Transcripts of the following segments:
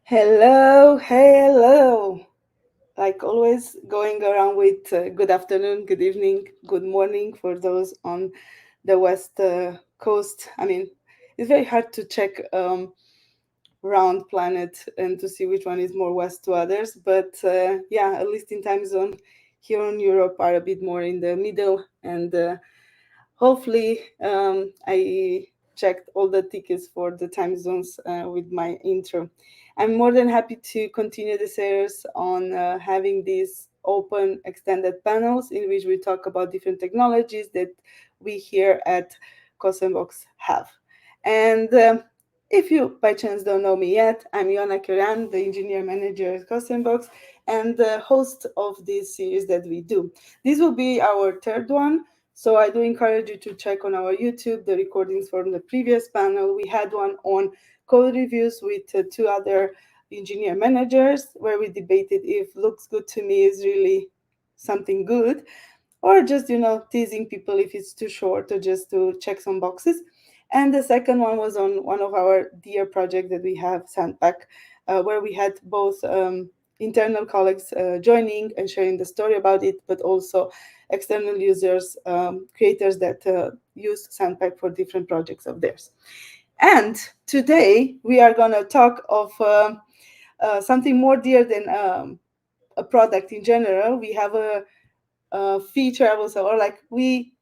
Hello, hello. Like always, going around with good afternoon, good evening, good morning for those on the west coast. I mean, it's very hard to check round planet and to see which one is more west to others. But yeah, at least in time zone, here in Europe are a bit more in the middle and hopefully, I checked all the tickets for the time zones with my intro. I'm more than happy to continue the series on having these open extended panels in which we talk about different technologies that we here at CodeSandbox have. And if you by chance don't know me yet, I'm Ioana, the engineer manager at CodeSandbox and the host of this series that we do. This will be our third one, so I do encourage you to check on our YouTube the recordings from the previous panel. We had one on code reviews with two other engineer managers where we debated if looks good to me is really something good or just teasing people if it's too short or just to check some boxes. And the second one was on one of our dear projects that we have, Sandpack, where we had both internal colleagues joining and sharing the story about it, but also external users, creators that use Sandpack for different projects of theirs. And today we are going to talk of something more dear than a product in general. We have a feature, I will say, or like we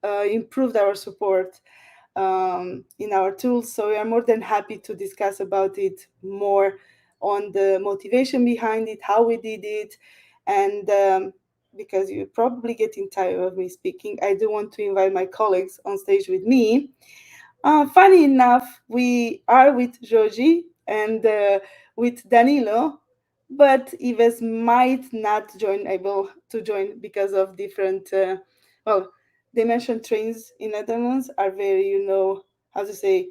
improved our support in our tools. So we are more than happy to discuss about it more on the motivation behind it, how we did it, and because you're probably getting tired of me speaking, I do want to invite my colleagues on stage with me. Funny enough, we are with Joji and with Danilo, but Ives might not able to join because of different. Well, they mentioned trains in Netherlands are very, how to say,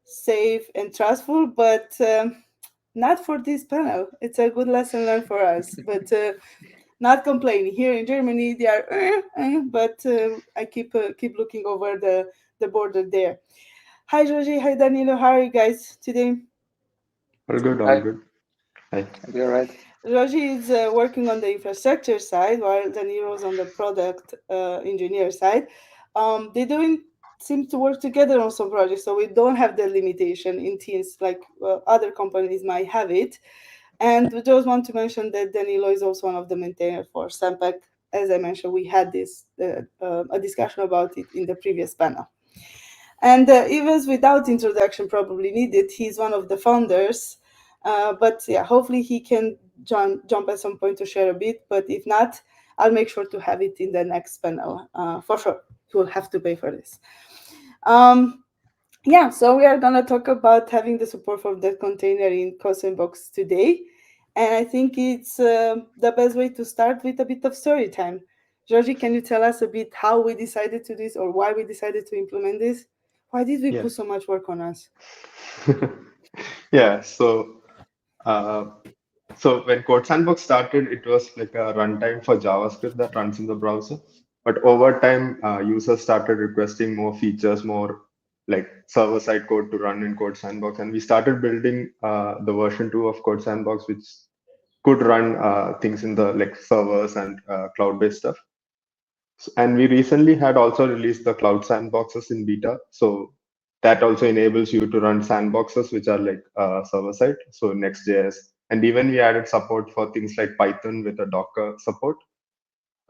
safe and trustful, but not for this panel. It's a good lesson learned for us, but not complaining. Here in Germany, they are, but I keep looking over the border there. Hi, Joji. Hi, Danilo. How are you guys today? All good, all Hi, good. Hi. you're right. Joji is working on the infrastructure side, while Danilo is on the product engineer side. They doing seem to work together on some projects, so we don't have the limitation in teams like other companies might have it. And we just want to mention that Danilo is also one of the maintainers for Sampac. As I mentioned, we had this a discussion about it in the previous panel. And even without introduction, probably needed, he's one of the founders. But yeah, hopefully he can jump at some point to share a bit. But if not, I'll make sure to have it in the next panel for sure. He will have to pay for this. Um, yeah, so we are gonna talk about having the support for that container in CodeSandbox today, and I think it's the best way to start with a bit of story time. Georgie, can you tell us a bit how we decided to this or why we decided to implement this? Why did we Yeah. put so much work on us? Yeah. Uh, so when CodeSandbox started, it was like a runtime for JavaScript that runs in the browser. But over time, users started requesting more features, more like server-side code to run in CodeSandbox, and we started building the version 2 of CodeSandbox, which could run things in the like servers and cloud-based stuff. And we recently had also released the cloud sandboxes in beta. So that also enables you to run sandboxes, which are like server side. So Next.js. And even we added support for things like Python with a Docker support.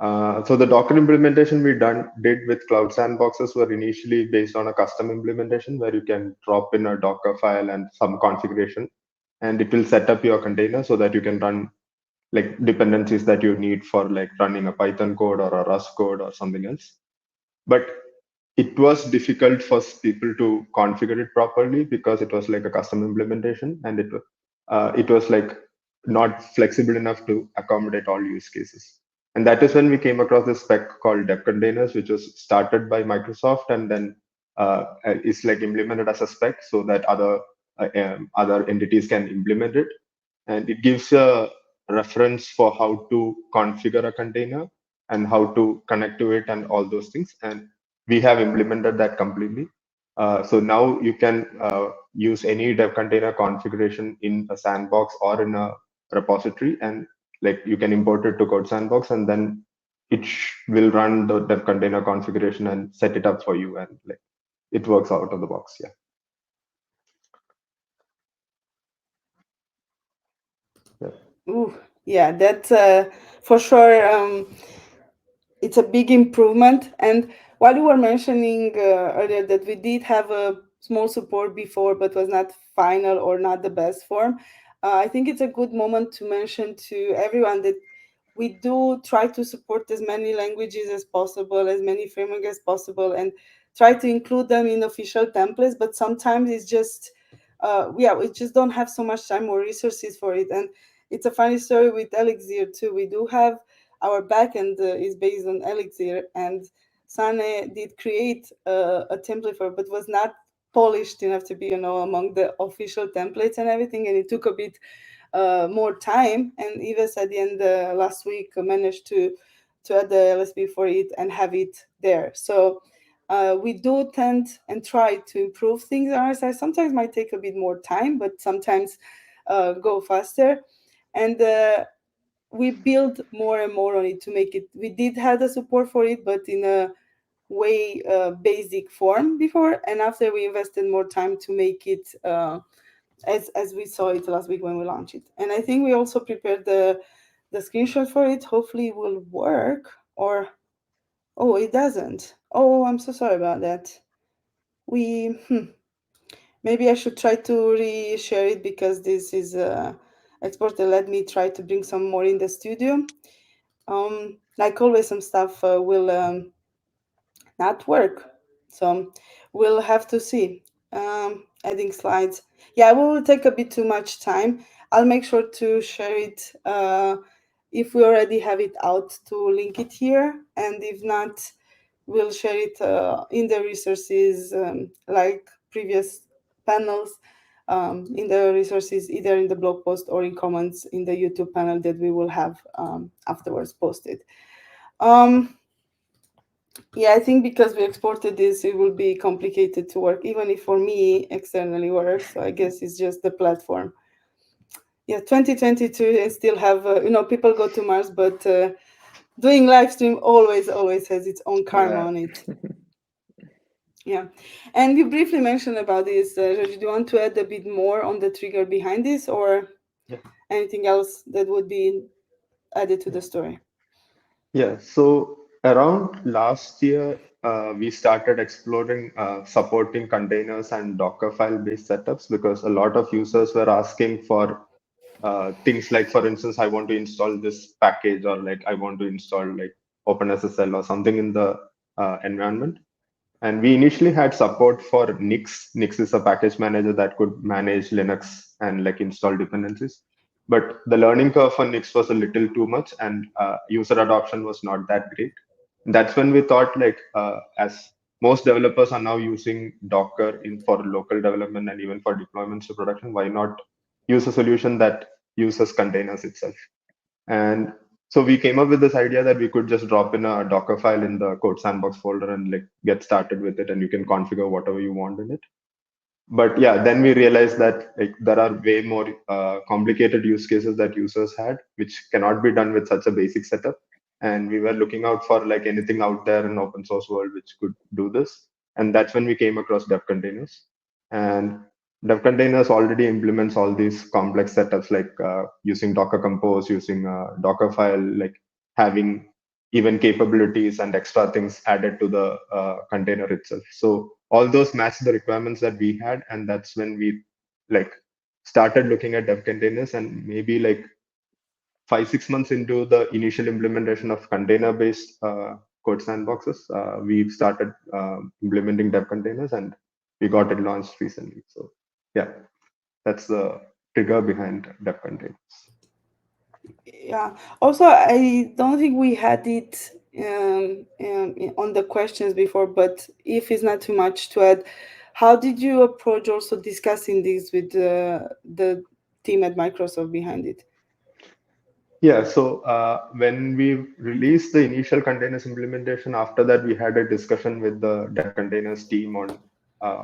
So the Docker implementation we did with cloud sandboxes were initially based on a custom implementation where you can drop in a Docker file and some configuration, and it will set up your container so that you can run like dependencies that you need for like running a Python code or a Rust code or something else. But it was difficult for people to configure it properly because it was like a custom implementation, and it was like not flexible enough to accommodate all use cases. And that is when we came across this spec called Dev Containers, which was started by Microsoft and then is like implemented as a spec so that other entities can implement it. And it gives a reference for how to configure a container and how to connect to it and all those things. And we have implemented that completely. So now you can use any dev container configuration in a sandbox or in a repository, and like you can import it to CodeSandbox, and then it will run the dev container configuration and set it up for you, and like it works out of the box. Yeah. Yeah. Ooh, yeah, that's for sure. It's a big improvement. And while you were mentioning earlier that we did have a small support before, but was not final or not the best form, I think it's a good moment to mention to everyone that we do try to support as many languages as possible, as many frameworks as possible, and try to include them in official templates. But sometimes it's just, yeah, we just don't have so much time or resources for it. And it's a funny story with Elixir too. We do have our backend is based on Elixir, and Sane did create a template for it, but was not polished enough to be, among the official templates and everything. And it took a bit more time. And Yves at the end last week managed to add the LSP for it and have it there. So we do tend and try to improve things on our side. Sometimes might take a bit more time, but sometimes go faster. And we build more and more on it to make it. We did have the support for it, but in a way basic form before, and after we invested more time to make it as we saw it last week when we launched it. And I think we also prepared the screenshot for it. Hopefully it will work. Or oh, it doesn't. Oh, I'm so sorry about that. We maybe I should try to re-share it, because this is exported. Let me try to bring some more in the studio. Like always, some stuff will not work. So we'll have to see. Adding slides. Yeah, it will take a bit too much time. I'll make sure to share it if we already have it out, to link it here. And if not, we'll share it in the resources, like previous panels, in the resources, either in the blog post or in comments in the YouTube panel that we will have afterwards posted. Um, yeah, I think because we exported this, it will be complicated to work, even if for me externally works. So I guess it's just the platform. Yeah, 2022, and still have, people go to Mars, but doing live stream always has its own karma Yeah. on it. Yeah. And you briefly mentioned about this. Joji, do you want to add a bit more on the trigger behind this, or Yeah. anything else that would be added to Yeah. the story? Yeah, so around last year, we started exploring supporting containers and Docker file-based setups, because a lot of users were asking for things like, for instance, I want to install this package, or like I want to install like OpenSSL or something in the environment. And we initially had support for Nix. Nix is a package manager that could manage Linux and like install dependencies. But the learning curve for Nix was a little too much, and user adoption was not that great. That's when we thought, like, as most developers are now using Docker in for local development and even for deployments to production, why not use a solution that uses containers itself? And so we came up with this idea that we could just drop in a Docker file in the CodeSandbox folder and like get started with it, and you can configure whatever you want in it. But yeah, then we realized that like there are way more complicated use cases that users had, which cannot be done with such a basic setup. And we were looking out for like anything out there in open source world which could do this. And that's when we came across dev containers. And dev containers already implements all these complex setups, like using Docker Compose, using Docker file, like having even capabilities and extra things added to the container itself. So all those match the requirements that we had, and that's when we like started looking at dev containers. And maybe like 5 6 months into the initial implementation of container-based code sandboxes, we've started implementing dev containers, and we got it launched recently. So yeah, that's the trigger behind dev containers. Yeah. Also, I don't think we had it on the questions before, but if it's not too much to add, how did you approach also discussing this with the team at Microsoft behind it? Yeah, so when we released the initial containers implementation, after that we had a discussion with the dev containers team on uh,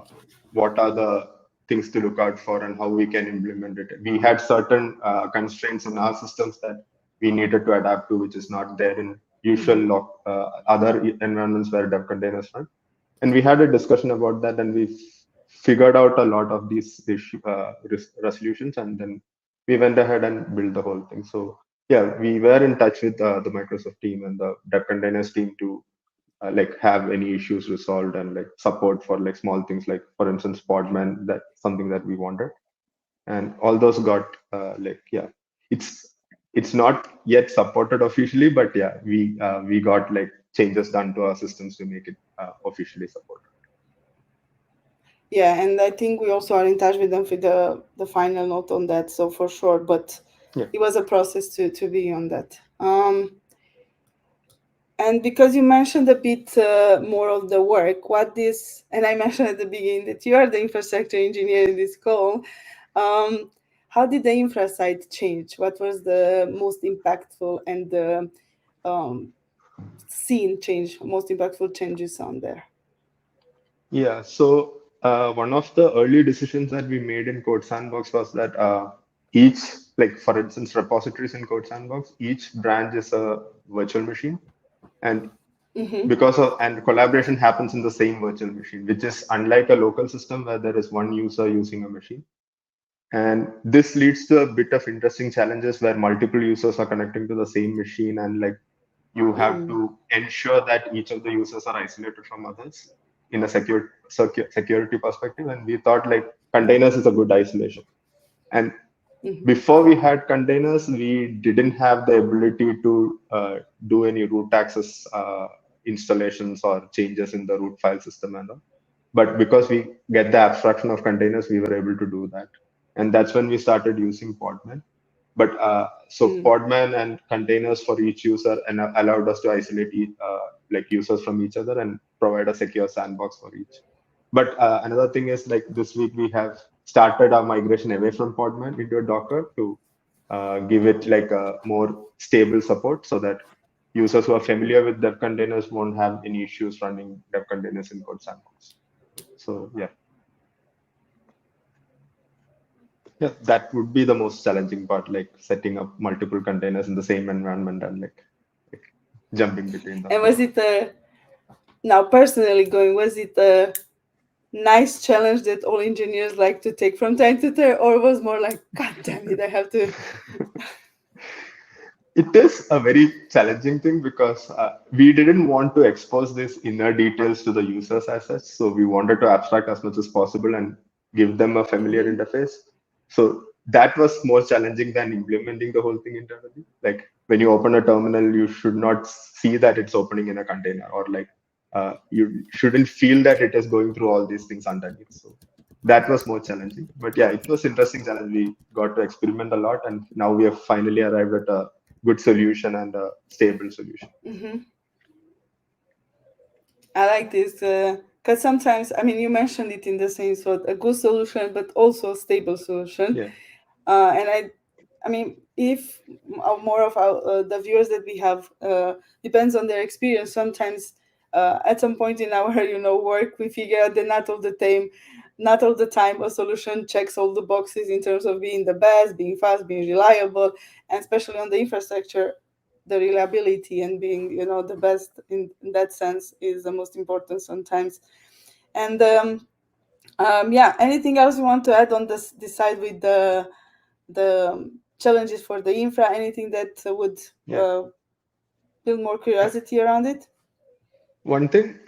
what are the things to look out for and how we can implement it. We had certain constraints in our systems that we needed to adapt to, which is not there in usual other environments where dev containers run. And we had a discussion about that, and we figured out a lot of these resolutions, and then we went ahead and built the whole thing. So yeah, we were in touch with the Microsoft team and the dev containers team to like have any issues resolved and like support for like small things like for instance Podman, that something that we wanted, and all those got like yeah, it's it's not yet supported officially, but yeah, we got like changes done to our systems to make it officially supported. Yeah, and I think we also are in touch with them for the final note on that. So for sure, but Yeah. it was a process to be on that. And because you mentioned a bit more of the work, what this, and I mentioned at the beginning that you are the infrastructure engineer in this call. Um, how did the infra side change? What was the most impactful and the um, scene change, most impactful changes on there? Yeah, so one of the early decisions that we made in CodeSandbox was that each, like for instance, repositories in CodeSandbox, each branch is a virtual machine, and Mm-hmm. because of and collaboration happens in the same virtual machine, which is unlike a local system where there is one user using a machine. And this leads to a bit of interesting challenges where multiple users are connecting to the same machine, and like you have Mm. to ensure that each of the users are isolated from others in a security perspective. And we thought like containers is a good isolation. And Mm-hmm. before we had containers, we didn't have the ability to do any root access installations or changes in the root file system and all. But because we get the abstraction of containers, we were able to do that. And that's when we started using Podman. But so Mm. Podman and containers for each user and allowed us to isolate like users from each other and provide a secure sandbox for each. But another thing is like this week we have started our migration away from Podman into a Docker to give it like a more stable support so that users who are familiar with dev containers won't have any issues running dev containers in CodeSandbox. So yeah, that would be the most challenging part, like setting up multiple containers in the same environment and like jumping between them. And was it now personally going? Was it a nice challenge that all engineers like to take from time to time, or was more like, God damn it, I have to. It is a very challenging thing because we didn't want to expose these inner details to the users as such. So we wanted to abstract as much as possible and give them a familiar Mm-hmm. interface. So that was more challenging than implementing the whole thing internally. Like when you open a terminal, you should not see that it's opening in a container, or like you shouldn't feel that it is going through all these things underneath. So that was more challenging. But yeah, it was interesting challenge. We got to experiment a lot, and now we have finally arrived at a good solution and a stable solution. Mm-hmm. I like this because sometimes, I mean, you mentioned it in the same sort, a good solution, but also a stable solution. Yeah, And I mean, if more of the viewers that we have depends on their experience. Sometimes, at some point in our work, we figure out that not all the time a solution checks all the boxes in terms of being the best, being fast, being reliable, and especially on the infrastructure, the reliability and being the best in that sense is the most important sometimes. And yeah, anything else you want to add on this side with the challenges for the infra, anything that would yeah. build more Uh, curiosity around it? One thing,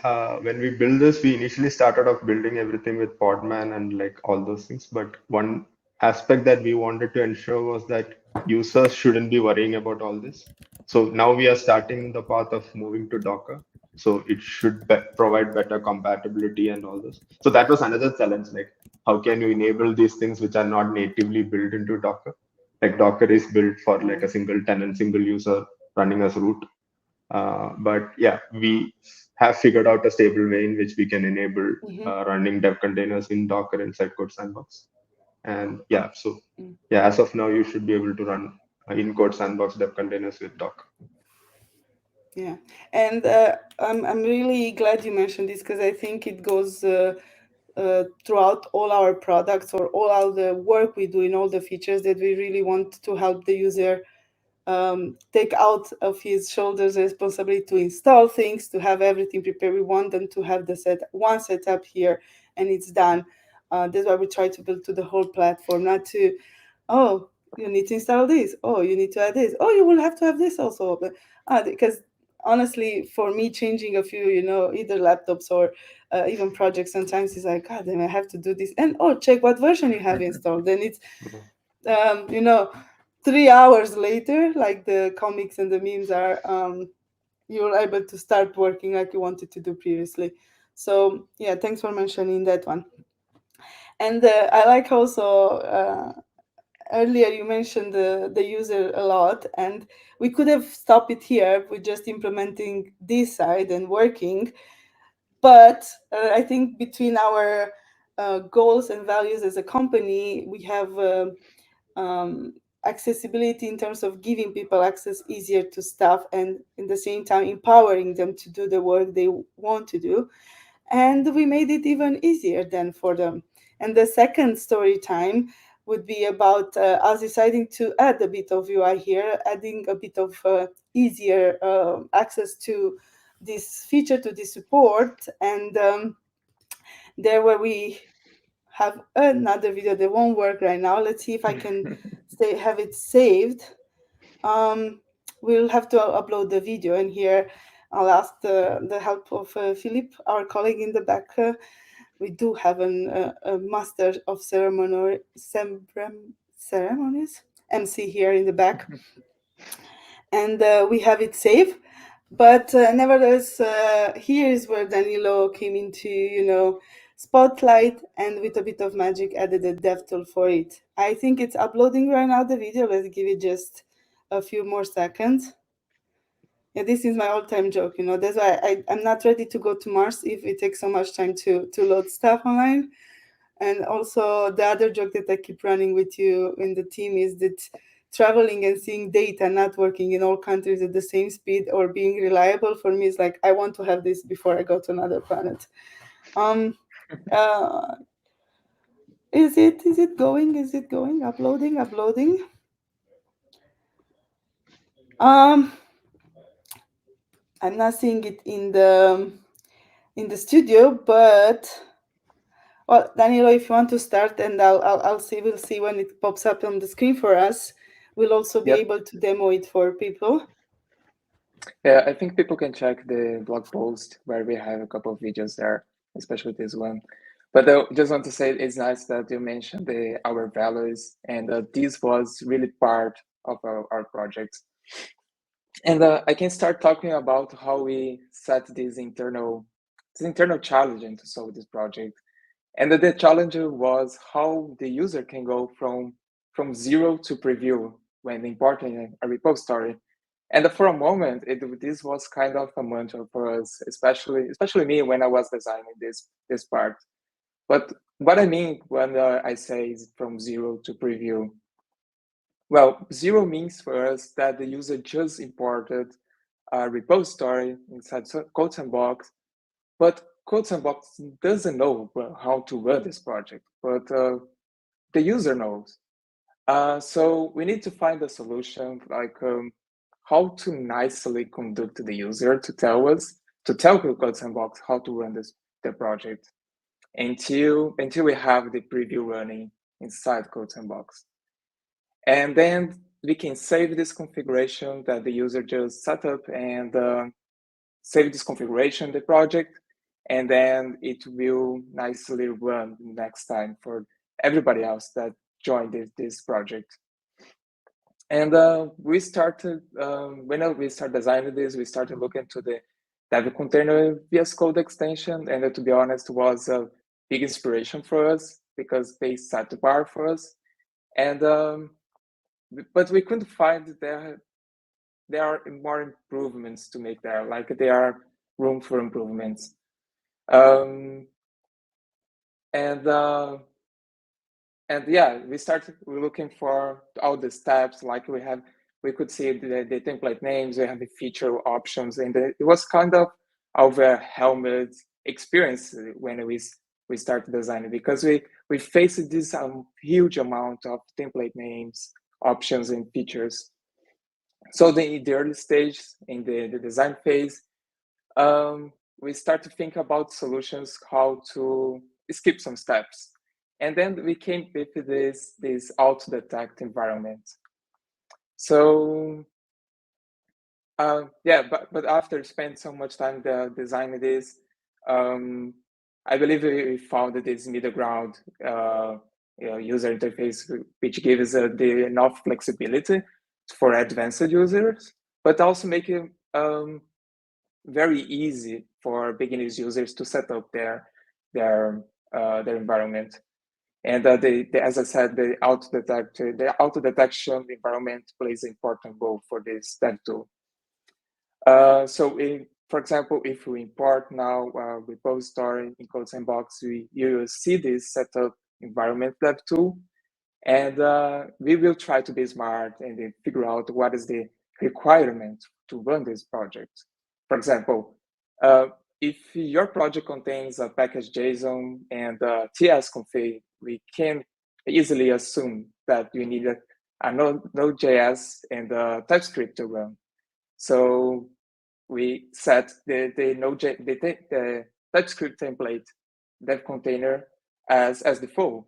when we build this, we initially started off building everything with Podman and like all those things. But one aspect that we wanted to ensure was that users shouldn't be worrying about all this. So now we are starting the path of moving to Docker. So it should provide better compatibility and all this. So that was another challenge. Like, how can you enable these things which are not natively built into Docker? Like Docker is built for like a single tenant, single user running as root. But yeah, we have figured out a stable way in which we can enable Mm-hmm. running dev containers in Docker inside CodeSandbox. And yeah, so yeah, as of now, you should be able to run in CodeSandbox dev containers with Docker. Yeah, and I'm really glad you mentioned this because I think it goes throughout all our products or all our the work we do in all the features, that we really want to help the user take out of his shoulders the responsibility to install things, to have everything prepared. We want them to have the one setup here and it's done. That's why we try to build to the whole platform, not to, oh, you need to install this, oh, you need to add this, oh, you will have to have this also. But because honestly, for me, changing a few, either laptops or even projects, sometimes it's like, God, then I have to do this, and oh, check what version you have installed. Then it's um, you know 3 hours later, like the comics and the memes are, you're able to start working like you wanted to do previously. So yeah, thanks for mentioning that one. And I like also, earlier you mentioned the user a lot, and we could have stopped it here with just implementing this side and working. But I think between our goals and values as a company, we have um, accessibility in terms of giving people access easier to stuff, and in the same time empowering them to do the work they want to do. And we made it even easier then for them. And the second story time would be about us deciding to add a bit of UI here, adding a bit of easier access to this feature, to this support. And there where we have another video that won't work right now. Let's see if I can have it saved. um, we'll have to upload the video, and here I'll ask the help of Philip, our colleague in the back. We do have a master of ceremonies, MC, here in the back, and we have it saved. But nevertheless, here is where Danilo came into, spotlight, and with a bit of magic added a dev tool for it. I think it's uploading right now, the video. Let's give it just a few more seconds. Yeah, this is my all-time joke. That's why I'm not ready to go to Mars if it takes so much time to load stuff online. And also, the other joke that I keep running with you in the team is that traveling and seeing data not working in all countries at the same speed or being reliable, for me is like, I want to have this before I go to another planet. Um, uh, is it going? Is it going? Uploading, uploading. Um, I'm not seeing it in the studio, but well, Danilo, if you want to start, and I'll see. We'll see when it pops up on the screen for us. We'll also be Yep. able to demo it for people. Yeah, I think people can check the blog post where we have a couple of videos there, especially this one. But I just want to say it's nice that you mentioned our values, and this was really part of our project. And I can start talking about how we set this internal challenge to solve this project. And the challenge was how the user can go from zero to preview when importing a repository. And for a moment, this was kind of a mantra for us, especially me when I was designing this part. But what I mean when I say is from zero to preview, well, zero means for us that the user just imported a repository inside CodeSandbox, but CodeSandbox doesn't know how to run this project, but the user knows. So we need to find a solution like how to nicely conduct the user to tell CodeSandbox how to run the project until we have the preview running inside CodeSandbox. And then we can save this configuration that the user just set up and save this configuration, the project, and then it will nicely run next time for everybody else that joined this project. And we started, when we started designing this, we started looking to the Dev container VS Code extension. And to be honest, was a big inspiration for us because they set the bar for us. And but we couldn't find there are more improvements to make there, like there are room for improvements. Um, and yeah, we started looking for all the steps, like we could see the template names, we have the feature options, and it was kind of a helmet experience when we start designing, because we faced this huge amount of template names, options, and features. So in the early stage, in the design phase, we start to think about solutions, how to skip some steps. And then we came with this auto-detect environment. So yeah, but after spending so much time designing this, I believe we found this middle ground user interface, which gives the enough flexibility for advanced users, but also make it very easy for beginners users to set up their environment. And as I said, the auto detection environment plays an important role for this dev tool. So for example, if we import now a repository in CodeSandbox, you will see this setup environment dev tool, and we will try to be smart and figure out what is the requirement to run this project. For example, if your project contains a package JSON and TS config, we can easily assume that you need a Node.js and TypeScript to run. So we set the TypeScript template dev container as default.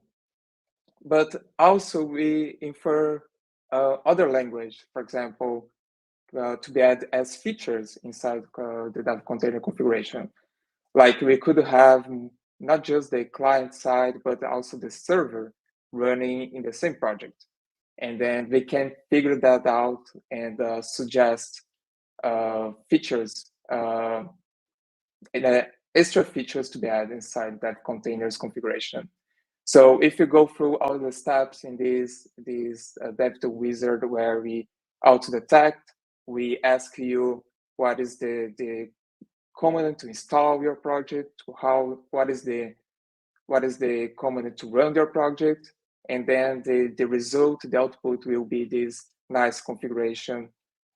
But also we infer other language, for example, to be added as features inside the dev container configuration. Like we could have not just the client side, but also the server running in the same project. And then we can figure that out and suggest features, extra features to be added inside that container's configuration. So if you go through all the steps in this DevTool wizard where we auto-detect, we ask you what is the command to install your project, what is the command to run your project, and then the result, the output will be this nice configuration,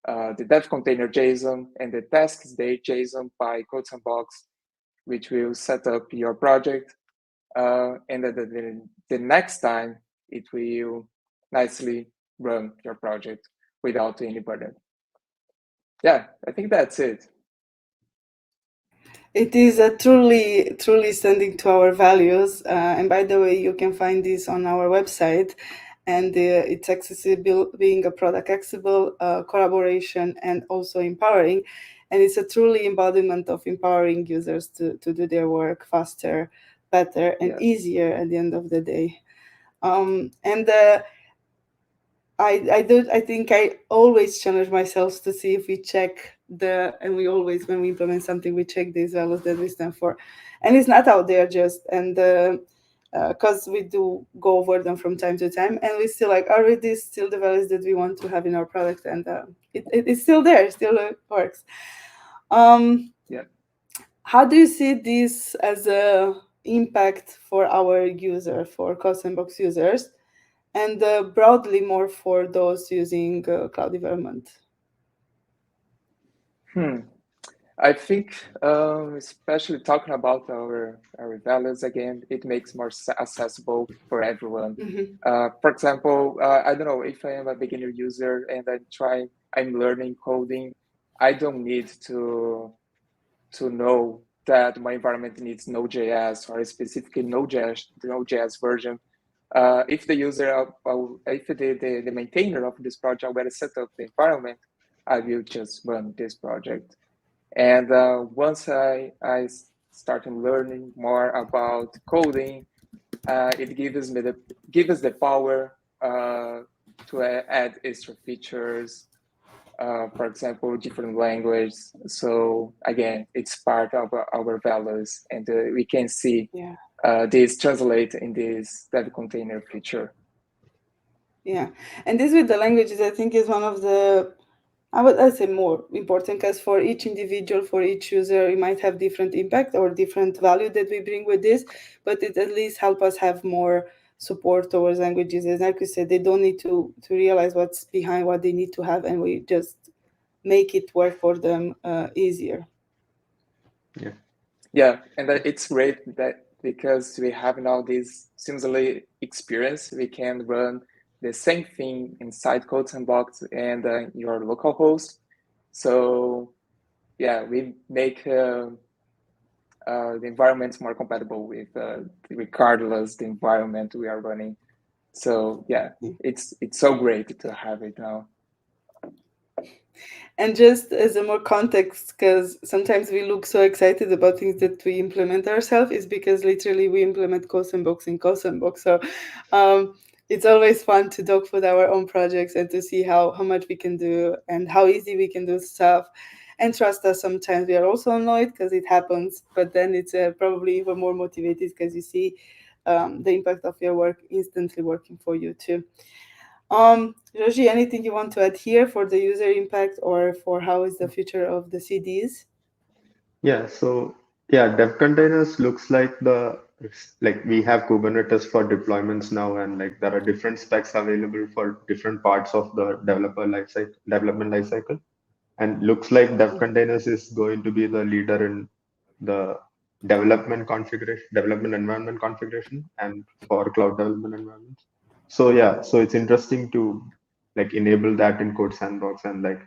the dev container JSON and the tasks date JSON by CodeSandbox, which will set up your project. And the next time it will nicely run your project without any burden. Yeah, I think that's it. It is a truly standing to our values. And by the way, you can find this on our website. And it's accessible, being a product accessible, collaboration, and also empowering. And it's a truly embodiment of empowering users to do their work faster, better, and easier at the end of the day. And I think I always challenge myself to see if we check and we always, when we implement something, we check these values that we stand for, and it's not out there just, and because we do go over them from time to time, and we still like, are these still the values that we want to have in our product? And it's still there, it still works. Yeah. How do you see this as a impact for our user, for CodeSandbox users, and broadly more for those using cloud development? I think, especially talking about our values again, it makes more accessible for everyone. Mm-hmm. For example, I don't know, if I am a beginner user and I'm learning coding, I don't need to know that my environment needs Node.js or a specific Node.js version. If the user, if the maintainer of this project already set up the environment, I will just run this project. And once I started learning more about coding, it gives the power to add extra features. For example, different languages. So again, it's part of our values, and we can see this translate in this dev container feature. Yeah, and this with the languages, I think, is one of the, I'd say more important, because for each individual, for each user, it might have different impact or different value that we bring with this, but it at least help us have more support towards languages. As like you said, they don't need to realize what's behind what they need to have, and we just make it work for them easier. Yeah, and it's great that because we have now this seamlessly experience. We can run the same thing inside CodeSandbox and your local host. So yeah, we make the environment more compatible with regardless the environment we are running. So yeah, it's so great to have it now. And just as a more context, because sometimes we look so excited about things that we implement ourselves, is because literally we implement CodeSandbox in CodeSandbox. So um, it's always fun to talk with our own projects and to see how much we can do and how easy we can do stuff. And trust us, sometimes we are also annoyed because it happens, but then it's probably even more motivated because you see the impact of your work instantly working for you too. Joji, anything you want to add here for the user impact or for how is the future of the CDs? Yeah, so yeah, dev containers looks like like we have Kubernetes for deployments now, and like there are different specs available for different parts of the development lifecycle. And looks like dev containers is going to be the leader in the development environment configuration, and for cloud development environments. So yeah, so it's interesting to like enable that in Code Sandbox and like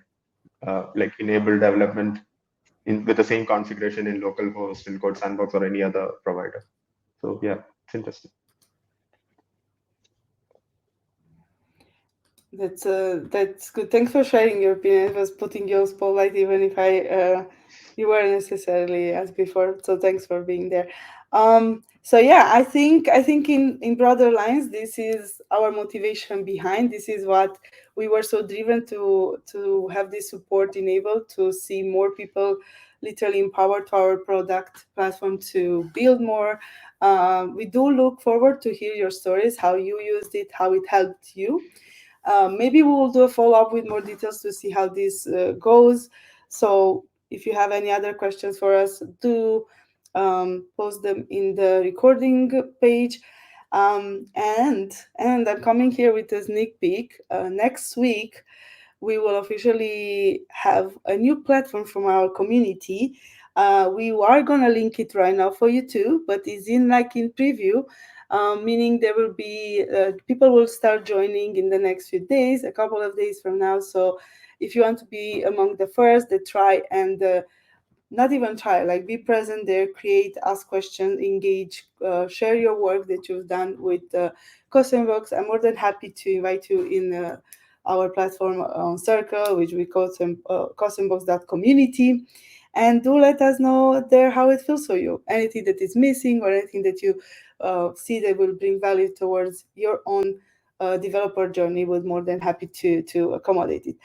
enable development in with the same configuration in localhost, in Code Sandbox, or any other provider. So yeah, it's interesting. That's good. Thanks for sharing your opinion. It was putting you on spotlight, even if I you weren't necessarily as before. So thanks for being there. So yeah, I think in broader lines, this is our motivation behind. This is what we were so driven to have this support enabled to see more people literally empowered to our product platform to build more. We do look forward to hear your stories, how you used it, how it helped you. Maybe we will do a follow up with more details to see how this goes. So if you have any other questions for us, do post them in the recording page. And I'm coming here with a sneak peek. Next week, we will officially have a new platform from our community. We are gonna link it right now for you too, but it's in like in preview, meaning there will be people will start joining in the next few days, a couple of days from now. So if you want to be among the first that try and not even try, like be present there, create, ask questions, engage, share your work that you've done with CodeSandbox. I'm more than happy to invite you in our platform circle, which we call CodeSandbox.community, and do let us know there how it feels for you, anything that is missing or anything that you see that will bring value towards your own developer journey. We're more than happy to accommodate it.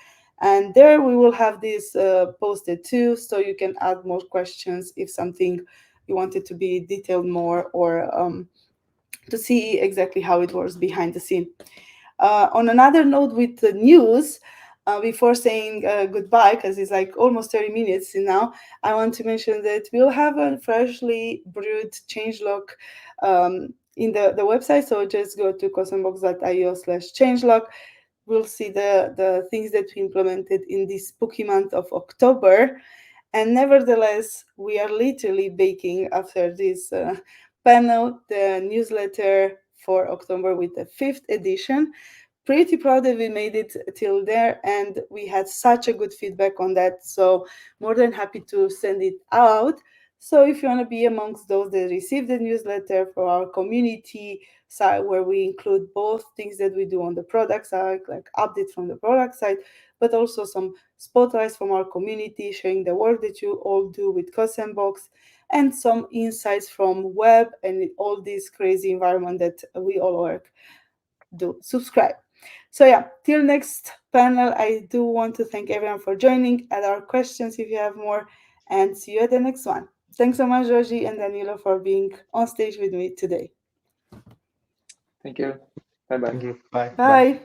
And there we will have this posted too, so you can add more questions if something you wanted to be detailed more, or to see exactly how it works behind the scene. On another note with the news, before saying goodbye, because it's like almost 30 minutes now, I want to mention that we'll have a freshly brewed changelog in the website. So just go to cosmbox.io/changelog. We'll see the things that we implemented in this spooky month of October. And nevertheless, we are literally baking after this panel the newsletter for October with the fifth edition. Pretty proud that we made it till there, and we had such a good feedback on that. So more than happy to send it out. So if you want to be amongst those that receive the newsletter for our community side, where we include both things that we do on the product side, like updates from the product side, but also some spotlights from our community, showing the work that you all do with CodeSandbox, and some insights from web and all this crazy environment that we all work do. Subscribe. So yeah, till next panel, I do want to thank everyone for joining, add our questions if you have more, and see you at the next one. Thanks so much, Joji and Danilo, for being on stage with me today. Thank you. Bye bye. Thank you. Bye. Bye. Bye.